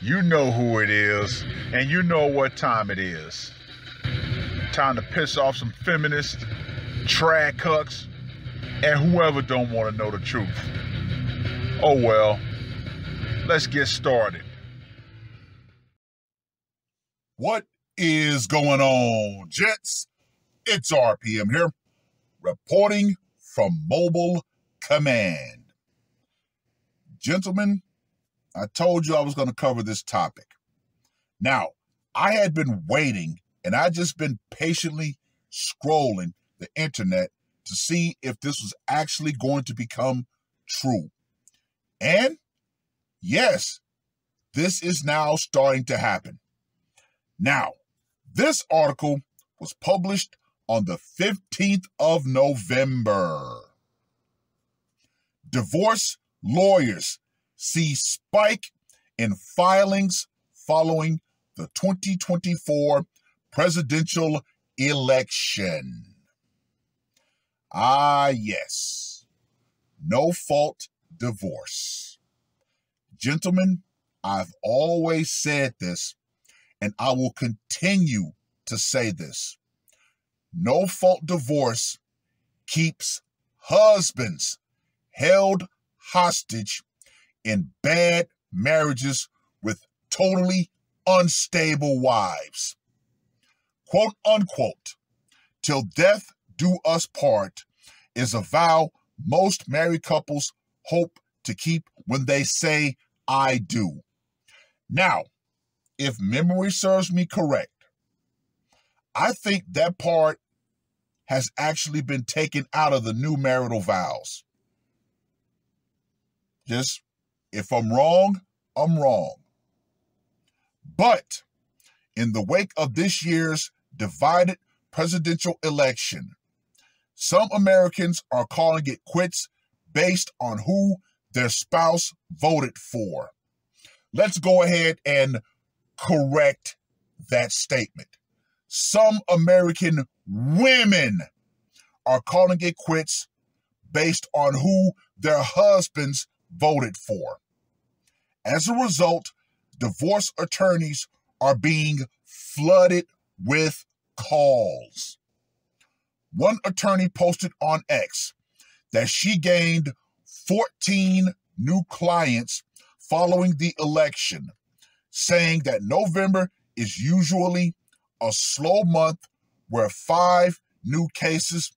You know who it is, and you know what time it is. Time to piss off some feminists, trad cucks, and whoever don't want to know the truth. Oh well, let's get started. What is going on, gents? It's R.P.M. here, reporting from Mobile Command. Gentlemen, I told you I was going to cover this topic. Now, I had been waiting, and I just been patiently scrolling the internet to see if this was actually going to become true. And yes, this is now starting to happen. Now, this article was published on the 15th of November. Divorce lawyers see spike in filings following the 2024 presidential election. Ah, yes. No-fault divorce. Gentlemen, I've always said this, and I will continue to say this. No-fault divorce keeps husbands held hostage in bad marriages with totally unstable wives. Quote unquote, till death do us part is a vow most married couples hope to keep when they say, I do. Now, if memory serves me correct, I think that part has actually been taken out of the new marital vows. Just, if I'm wrong, I'm wrong. But in the wake of this year's divided presidential election, some Americans are calling it quits based on who their spouse voted for. Let's go ahead and correct that statement. Some American women are calling it quits based on who their husbands voted for. As a result, divorce attorneys are being flooded with calls. One attorney posted on X that she gained 14 new clients following the election, saying that November is usually a slow month where 5 new cases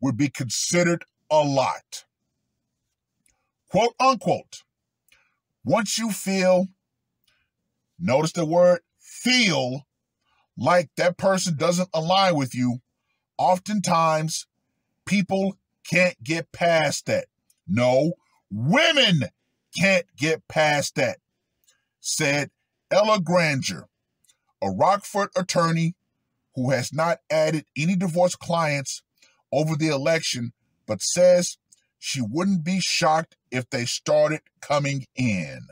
would be considered a lot. Quote unquote, once you feel, notice the word feel, like that person doesn't align with you, oftentimes people can't get past that. No, women can't get past that, said Ella Granger, a Rockford attorney who has not added any divorce clients over the election, but says she wouldn't be shocked if they started coming in.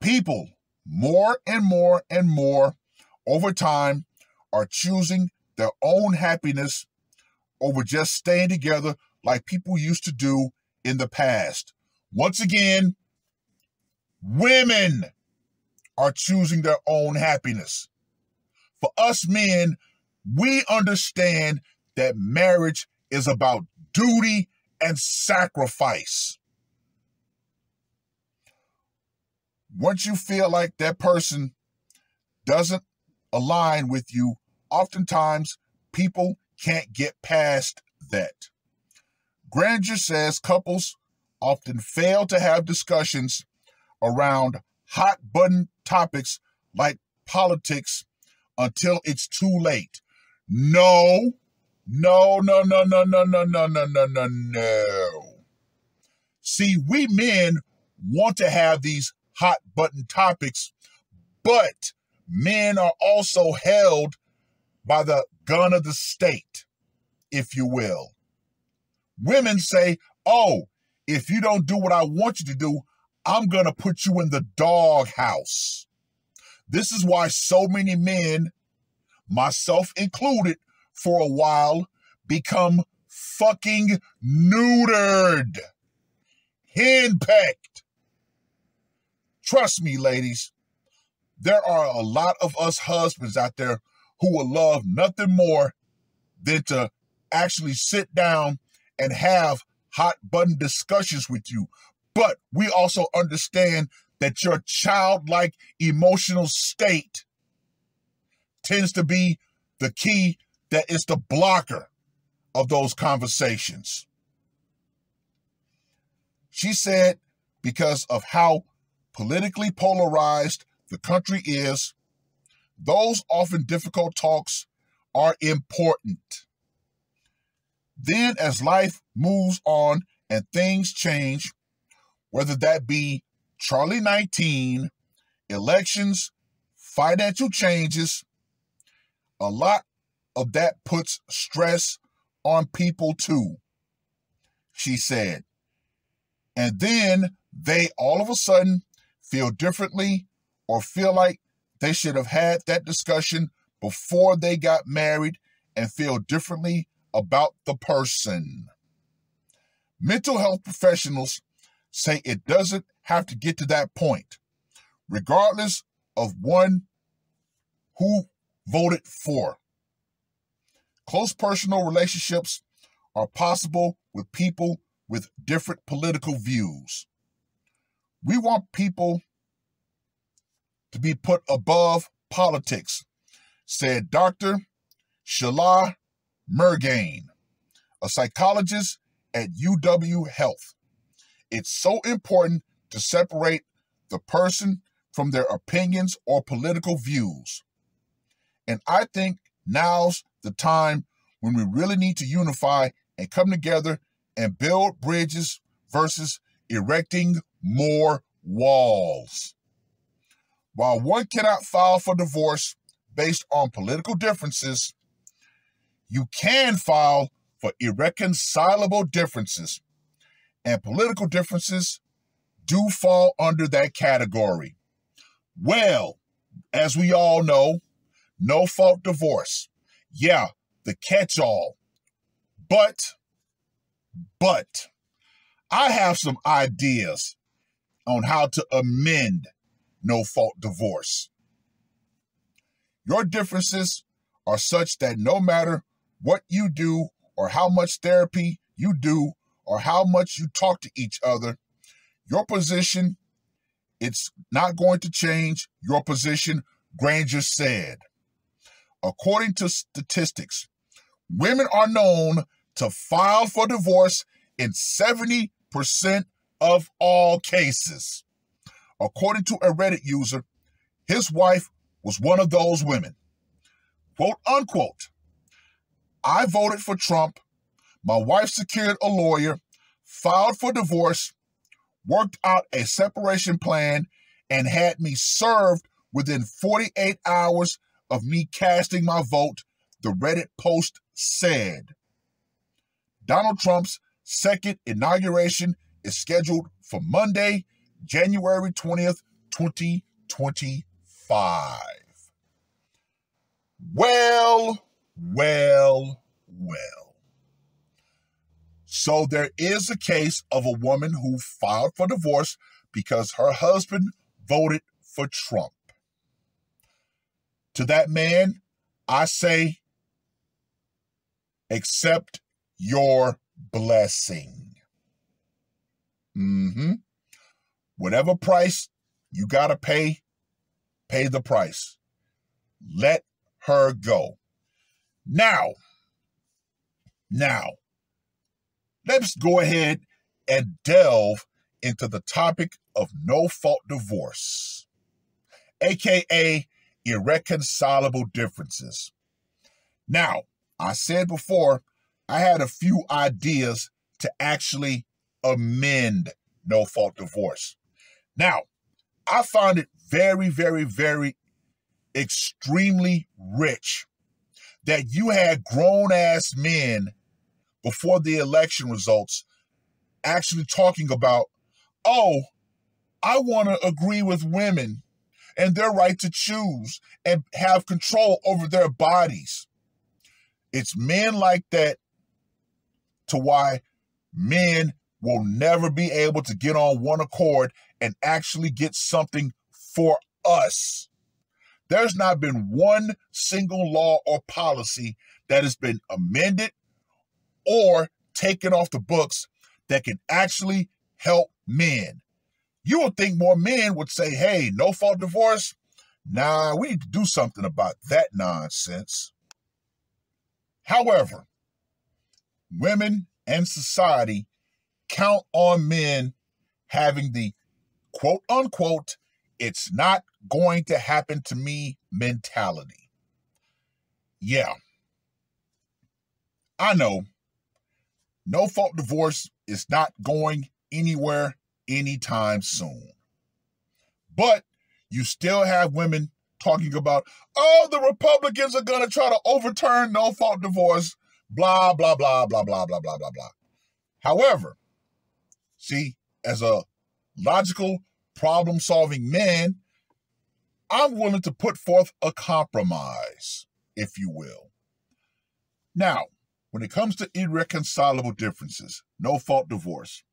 People, more and more and more over time, are choosing their own happiness over just staying together like people used to do in the past. Once again, women are choosing their own happiness. For us men, we understand that marriage is about duty and sacrifice. Once you feel like that person doesn't align with you, oftentimes people can't get past that. Granger says couples often fail to have discussions around hot button topics like politics until it's too late. No. See, we men want to have these hot button topics, but men are also held by the gun of the state, if you will. Women say, oh, if you don't do what I want you to do, I'm going to put you in the doghouse. This is why so many men, myself included, for a while, become fucking neutered. henpecked. Trust me, ladies, there are a lot of us husbands out there who will love nothing more than to actually sit down and have hot button discussions with you. But we also understand that your childlike emotional state tends to be the key that is the blocker of those conversations. She said because of how politically polarized the country is, those often difficult talks are important. Then as life moves on and things change, whether that be Charlie 19, elections, financial changes, a lot of that puts stress on people too, she said. And then they all of a sudden feel differently or feel like they should have had that discussion before they got married and feel differently about the person. Mental health professionals say it doesn't have to get to that point, regardless of one who voted for. Close personal relationships are possible with people with different political views. We want people to be put above politics, said Dr. Sheila Mergain, a psychologist at UW Health. It's so important to separate the person from their opinions or political views. And I think now's the time when we really need to unify and come together and build bridges versus erecting more walls. While one cannot file for divorce based on political differences, you can file for irreconcilable differences, and political differences do fall under that category. Well, as we all know, no-fault divorce. Yeah, the catch-all. But I have some ideas on how to amend no-fault divorce. Your differences are such that no matter what you do or how much therapy you do or how much you talk to each other, your position, it's not going to change your position, Granger said. According to statistics, women are known to file for divorce in 70% of all cases. According to a Reddit user, his wife was one of those women. Quote unquote, I voted for Trump. My wife secured a lawyer, filed for divorce, worked out a separation plan, and had me served within 48 hours of me casting my vote, the Reddit post said. Donald Trump's second inauguration is scheduled for Monday, January 20th, 2025. Well. So there is a case of a woman who filed for divorce because her husband voted for Trump. To that man, I say, accept your blessing. Whatever price you gotta pay, pay the price. Let her go. Now, let's go ahead and delve into the topic of no-fault divorce, aka irreconcilable differences. Now, I said before, I had a few ideas to actually amend no-fault divorce. Now, I found it very extremely rich that you had grown-ass men before the election results actually talking about, oh, I want to agree with women and their right to choose and have control over their bodies. It's men like that to why men will never be able to get on one accord and actually get something for us. There's not been one single law or policy that has been amended or taken off the books that can actually help men. You would think more men would say, hey, no-fault divorce? Nah, we need to do something about that nonsense. However, women and society count on men having the quote-unquote, it's not going to happen to me mentality. Yeah, I know no-fault divorce is not going anywhere anytime soon. But you still have women talking about, oh, the Republicans are going to try to overturn no-fault divorce, blah, blah, blah, blah, blah, blah, blah, blah, blah. However, see, as a logical, problem-solving man, I'm willing to put forth a compromise, if you will. Now, when it comes to irreconcilable differences, no-fault divorce,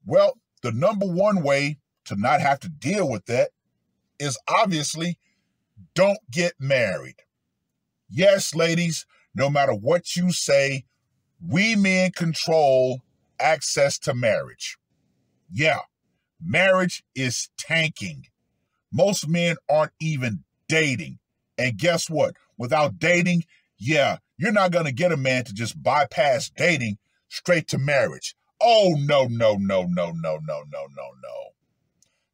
well, the number one way to not have to deal with that is obviously don't get married. Yes, ladies, no matter what you say, we men control access to marriage. Yeah, marriage is tanking. Most men aren't even dating. And guess what? Without dating, yeah, you're not going to get a man to just bypass dating straight to marriage. Oh, no, no, no, no, no, no, no, no, no.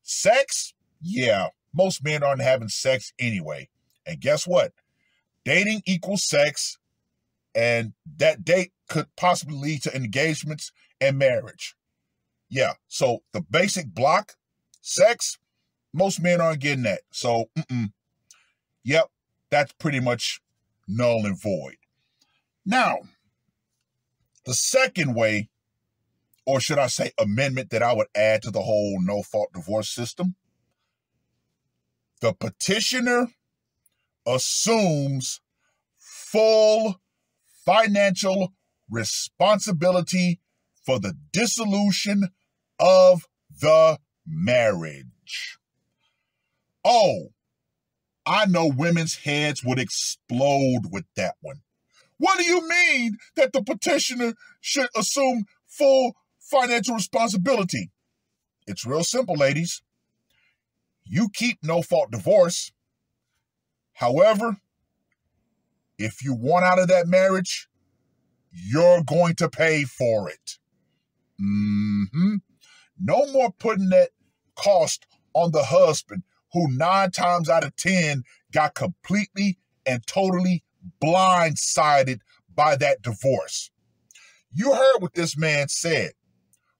Sex? Yeah, most men aren't having sex anyway. And guess what? Dating equals sex, and that date could possibly lead to engagements and marriage. Yeah, so the basic block, sex, most men aren't getting that. So, yep, that's pretty much null and void. Now, the second way, or should I say amendment that I would add to the whole no-fault divorce system, the petitioner assumes full financial responsibility for the dissolution of the marriage. Oh, I know women's heads would explode with that one. What do you mean that the petitioner should assume full financial responsibility? It's real simple, ladies. You keep no-fault divorce. However, if you want out of that marriage, you're going to pay for it. No more putting that cost on the husband who 9 times out of 10 got completely and totally blindsided by that divorce. You heard what this man said.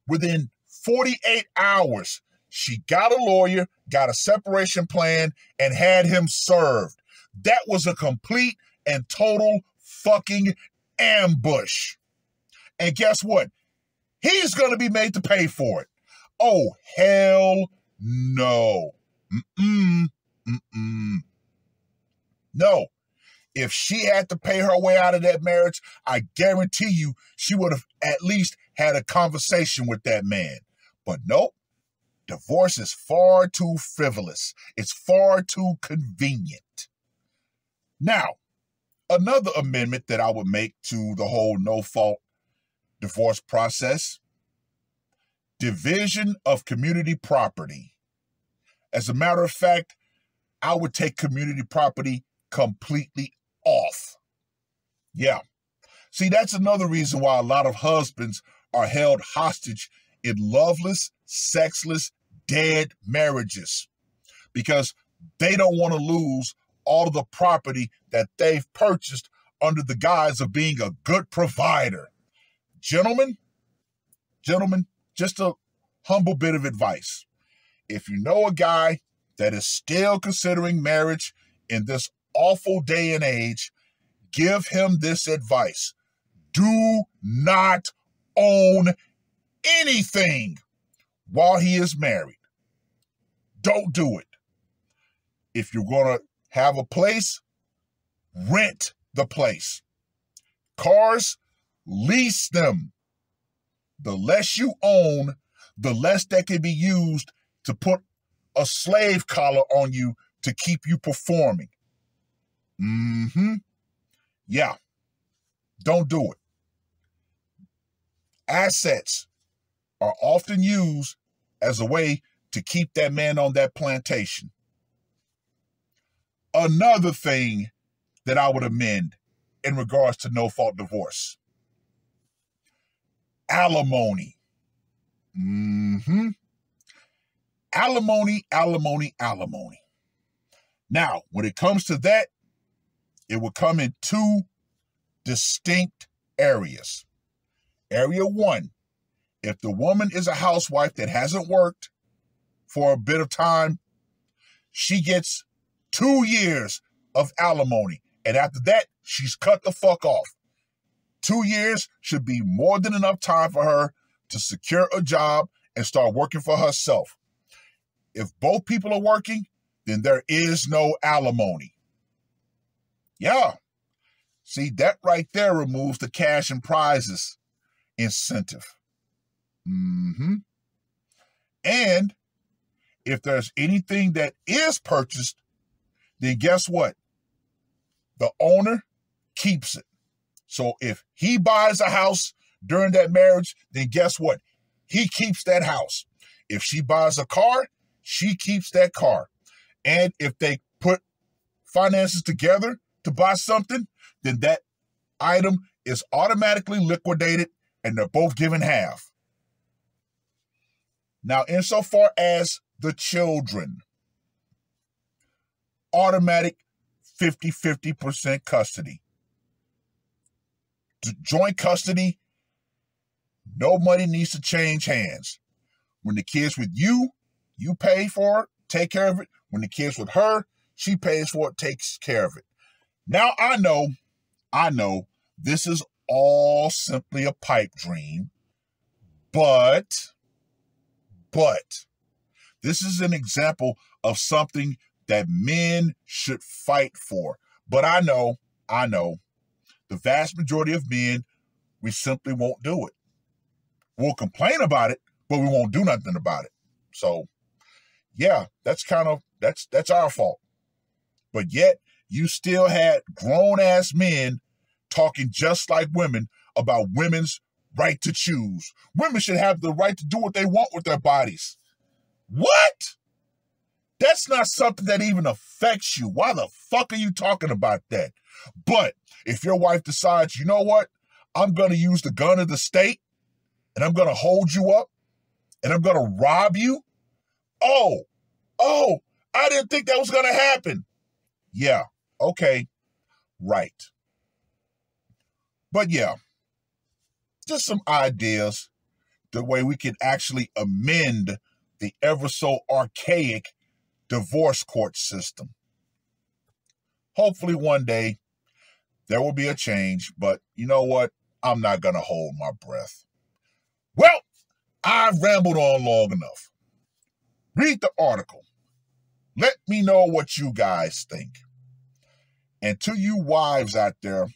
Within 48 hours, she got a lawyer, got a separation plan, and had him served. That was a complete and total fucking ambush. And guess what? He's going to be made to pay for it. Oh, hell no. No. If she had to pay her way out of that marriage, I guarantee you she would have at least had a conversation with that man. But nope. Divorce is far too frivolous. It's far too convenient. Now, another amendment that I would make to the whole no-fault divorce process, division of community property. As a matter of fact, I would take community property completely off. Yeah. See, that's another reason why a lot of husbands are held hostage in loveless, sexless, dead marriages, because they don't want to lose all of the property that they've purchased under the guise of being a good provider. Gentlemen, just a humble bit of advice. If you know a guy that is still considering marriage in this awful day and age, give him this advice. Do not own anything while he is married. Don't do it. If you're going to have a place, rent the place. Cars, lease them. the less you own, the less that can be used to put a slave collar on you to keep you performing. Yeah. Don't do it. Assets are often used as a way to keep that man on that plantation. Another thing that I would amend in regards to no-fault divorce: alimony. Alimony, alimony, alimony. Now, when it comes to that, it will come in two distinct areas. Area one, if the woman is a housewife that hasn't worked for a bit of time, she gets 2 years of alimony. And after that, she's cut the fuck off. 2 years should be more than enough time for her to secure a job and start working for herself. If both people are working, then there is no alimony. Yeah. See, that right there removes the cash and prizes incentive. And if there's anything that is purchased, then guess what? The owner keeps it. So if he buys a house during that marriage, then guess what? He keeps that house. If she buys a car, she keeps that car. And if they put finances together to buy something, then that item is automatically liquidated and they're both given half. Now, insofar as the children, automatic 50% custody. Joint custody, no money needs to change hands. When the kid's with you, you pay for it, take care of it. When the kid's with her, she pays for it, takes care of it. Now, I know this is all simply a pipe dream, but this is an example of something that men should fight for. But I know, the vast majority of men, we simply won't do it. We'll complain about it, but we won't do nothing about it. So, yeah, that's our fault. But yet, you still had grown-ass men talking just like women about women's right to choose. Women should have the right to do what they want with their bodies. What? That's not something that even affects you. Why the fuck are you talking about that? But if your wife decides, you know what? I'm going to use the gun of the state and I'm going to hold you up and I'm going to rob you. Oh, I didn't think that was going to happen. Yeah, okay, right. But yeah, just some ideas the way we can actually amend the ever so archaic divorce court system. Hopefully one day there will be a change, but you know what? I'm not going to hold my breath. Well, I've rambled on long enough. Read the article. Let me know what you guys think. And to you wives out there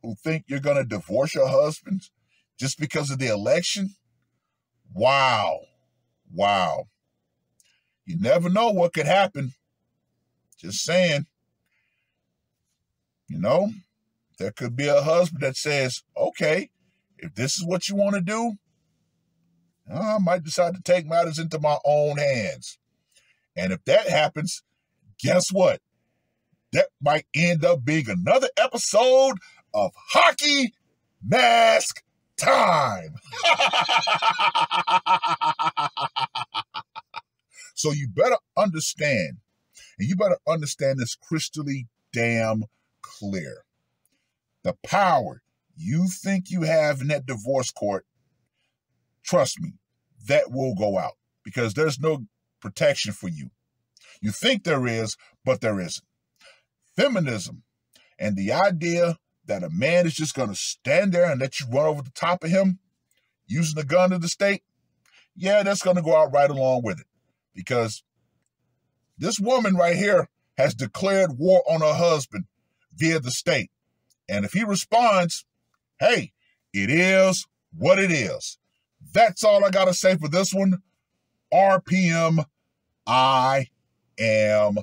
who think you're going to divorce your husbands just because of the election, wow. You never know what could happen. Just saying. You know, there could be a husband that says, okay, if this is what you want to do, I might decide to take matters into my own hands. And if that happens, guess what? That might end up being another episode of Hockey Mask Time. So you better understand, and you better understand this crystally damn clear. The power you think you have in that divorce court, trust me, that will go out because there's no protection for you. You think there is, but there isn't. Feminism and the idea that a man is just going to stand there and let you run over the top of him using the gun of the state, yeah, that's going to go out right along with it. Because this woman right here has declared war on her husband via the state. And if he responds, hey, it is what it is. That's all I got to say for this one. R.P.M. I am